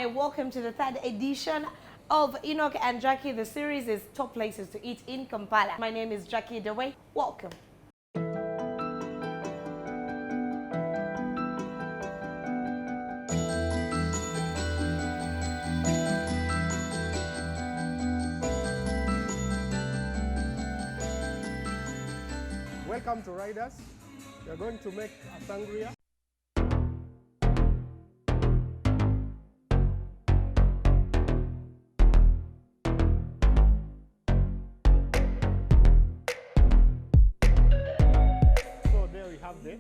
Hi, welcome to the third edition of Enoch and Jackie. The series is Top Places to Eat in Kampala. My name is Jackie Dewey. Welcome. Welcome to Riders. We are going to make a sangria. So there we have the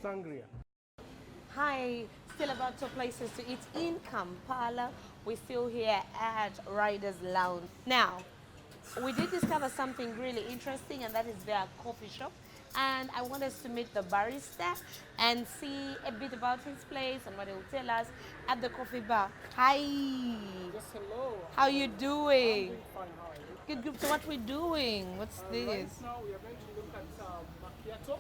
sangria. Hi, still about Top Places to Eat in Kampala. We're still here at Riders Lounge. Now, we did discover something really interesting, and that is their coffee shop. And I want us to meet the barista and see a bit about his place and what he will tell us at the coffee bar. Hi. Yes, hello. How you I'm doing? doing fine. How are you? Good, good. So what we're doing? What's this? Right now we are going to look at macchiato.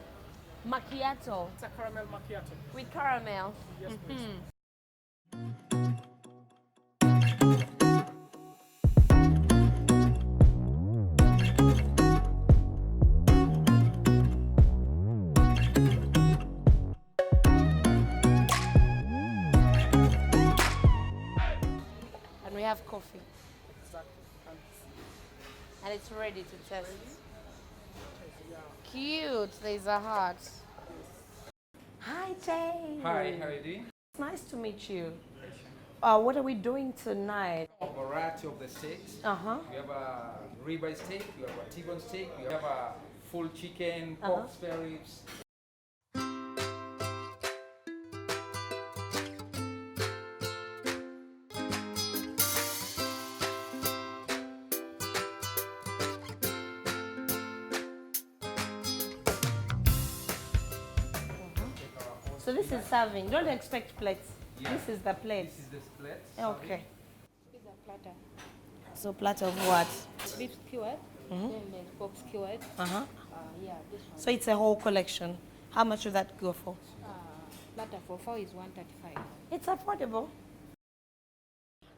Macchiato It's a caramel macchiato. with caramel. Yes, please. And we have coffee. Exactly. And it's ready to test. Yeah. Cute. There's a heart. Hi, Jay. Hi, how are you doing? It's nice to meet you. What are we doing tonight? A variety of the steaks. Uh-huh. We have a ribeye steak, we have a T-bone steak, we have a full chicken, pork spare ribs. So this is serving. Don't expect plates. Yeah. This is the plate. This is the split. Okay. It's a platter. So platter of what? Beef skewered, then there's pork skewered. Uh-huh. Yeah, this one. So it's a whole collection. How much would that go for? Platter for 4 is 135. It's affordable.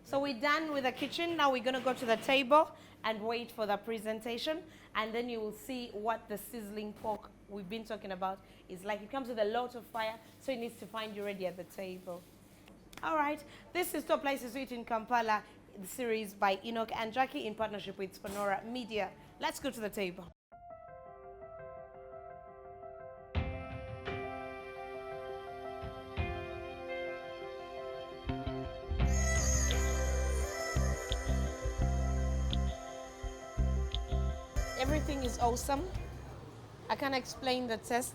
So we're done with the kitchen. Now we're going to go to the table and wait for the presentation. And then you will see what the sizzling pork we've been talking about is like. It comes with a lot of fire, so it needs to find you ready at the table. All right. This is Top Places to Eat in Kampala, the series by Enoch and Jackie in partnership with Spanora Media. Let's go to the table. Everything is awesome. I can't explain the taste.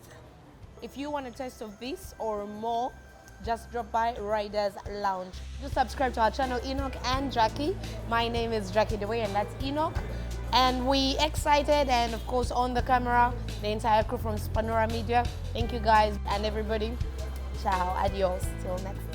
If you want a taste of this or more, just drop by Riders Lounge. Do subscribe to our channel, Enoch and Jackie. My name is Jackie Dewey, and that's Enoch. And we excited, and of course on the camera, the entire crew from Spanora Media. Thank you guys and everybody. Ciao, adios, till next time.